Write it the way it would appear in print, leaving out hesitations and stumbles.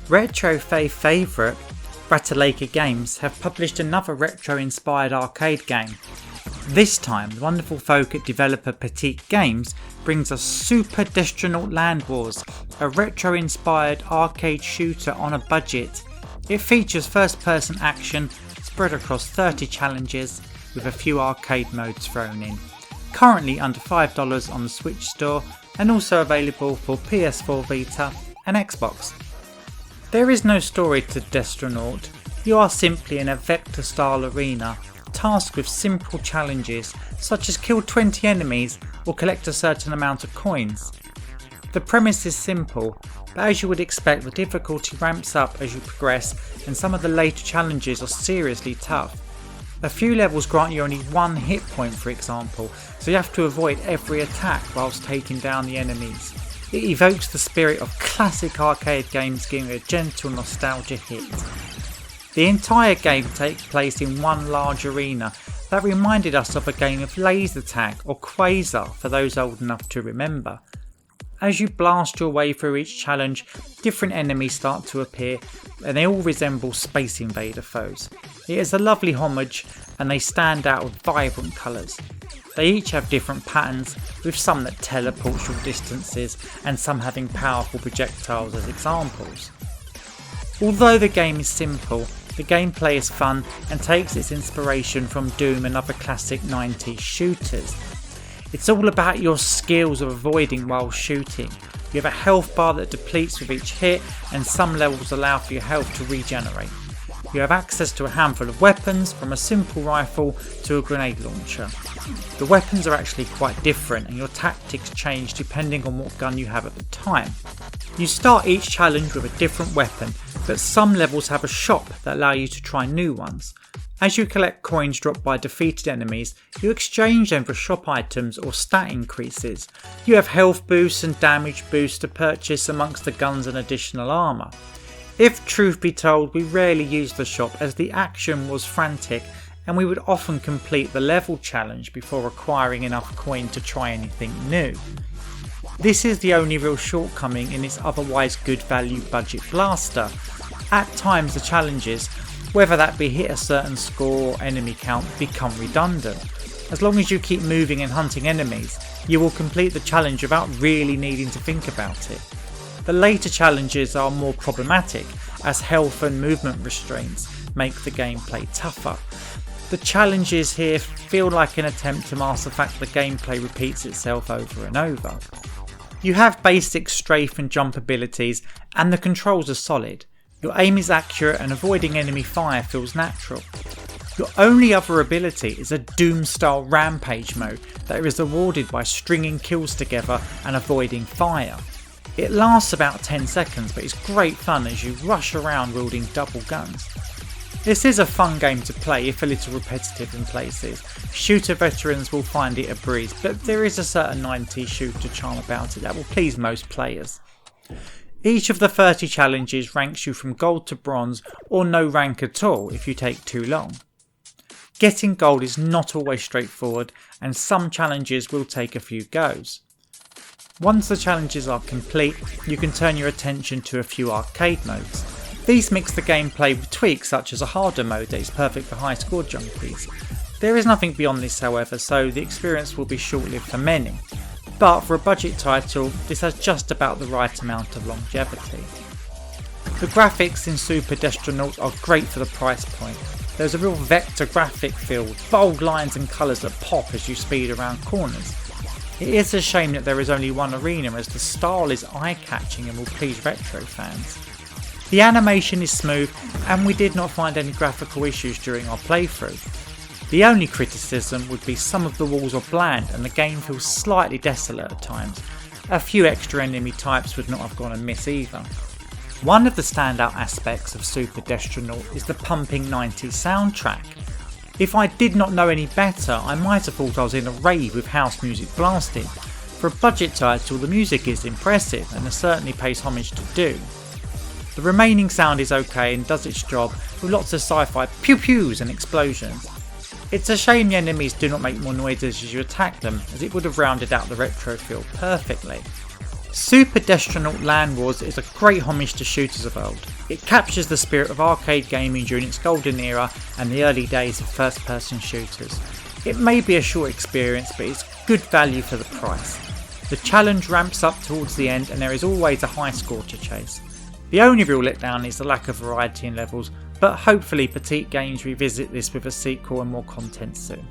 Retro favourite Ratalaika Games have published another retro-inspired arcade game. This time, the wonderful folk at developer Petite Games brings us Super Destronaut Land Wars, a retro-inspired arcade shooter on a budget. It features first-person action spread across 30 challenges with a few arcade modes thrown in. Currently under $5 on the Switch store and also available for PS4 Vita and Xbox. There is no story to Destronaut. You are simply in a vector-style arena, tasked with simple challenges such as kill 20 enemies or collect a certain amount of coins. The premise is simple, but as you would expect, the difficulty ramps up as you progress and some of the later challenges are seriously tough. A few levels grant you only one hit point, for example, so you have to avoid every attack whilst taking down the enemies. It evokes the spirit of classic arcade games, giving a gentle nostalgia hit. The entire game takes place in one large arena that reminded us of a game of laser tag or Quasar for those old enough to remember. As you blast your way through each challenge, different enemies start to appear and they all resemble Space Invader foes. It is a lovely homage and they stand out with vibrant colours. They each have different patterns, with some that teleport short distances and some having powerful projectiles as examples. Although the game is simple, the gameplay is fun and takes its inspiration from Doom and other classic 90s shooters. It's all about your skills of avoiding while shooting. You have a health bar that depletes with each hit and some levels allow for your health to regenerate. You have access to a handful of weapons, from a simple rifle to a grenade launcher. The weapons are actually quite different and your tactics change depending on what gun you have at the time. You start each challenge with a different weapon, but some levels have a shop that allow you to try new ones. As you collect coins dropped by defeated enemies, you exchange them for shop items or stat increases. You have health boosts and damage boosts to purchase amongst the guns and additional armour. If truth be told, we rarely used the shop as the action was frantic and we would often complete the level challenge before acquiring enough coin to try anything new. This is the only real shortcoming in its otherwise good value budget blaster. At times the challenges, whether that be hit a certain score or enemy count, become redundant. As long as you keep moving and hunting enemies, you will complete the challenge without really needing to think about it. The later challenges are more problematic as health and movement restraints make the gameplay tougher. The challenges here feel like an attempt to mask the fact the gameplay repeats itself over and over. You have basic strafe and jump abilities and the controls are solid. Your aim is accurate and avoiding enemy fire feels natural. Your only other ability is a Doom style rampage mode that is awarded by stringing kills together and avoiding fire. It lasts about 10 seconds but it's great fun as you rush around wielding double guns. This is a fun game to play if a little repetitive in places. Shooter veterans will find it a breeze, but there is a certain 90s shooter charm about it that will please most players. Each of the 30 challenges ranks you from gold to bronze or no rank at all if you take too long. Getting gold is not always straightforward and some challenges will take a few goes. Once the challenges are complete, you can turn your attention to a few arcade modes. These mix the gameplay with tweaks such as a harder mode that is perfect for high score junkies. There is nothing beyond this however, so the experience will be short-lived for many. But for a budget title, this has just about the right amount of longevity. The graphics in Super Destronaut are great for the price point. There's a real vector graphic feel with bold lines and colours that pop as you speed around corners. It is a shame that there is only one arena as the style is eye-catching and will please retro fans. The animation is smooth and we did not find any graphical issues during our playthrough. The only criticism would be some of the walls are bland and the game feels slightly desolate at times. A few extra enemy types would not have gone amiss either. One of the standout aspects of Super Destronaut is the pumping 90s soundtrack. If I did not know any better, I might have thought I was in a rave with house music blasting. For a budget title, the music is impressive and it certainly pays homage to Doom. The remaining sound is okay and does its job with lots of sci-fi pew-pews and explosions. It's a shame the enemies do not make more noises as you attack them, as it would have rounded out the retro feel perfectly. Super Destronaut Land Wars is a great homage to shooters of old. It captures the spirit of arcade gaming during its golden era and the early days of first-person shooters. It may be a short experience, but it's good value for the price. The challenge ramps up towards the end and there is always a high score to chase. The only real letdown is the lack of variety in levels, but hopefully Petite Games revisit this with a sequel and more content soon.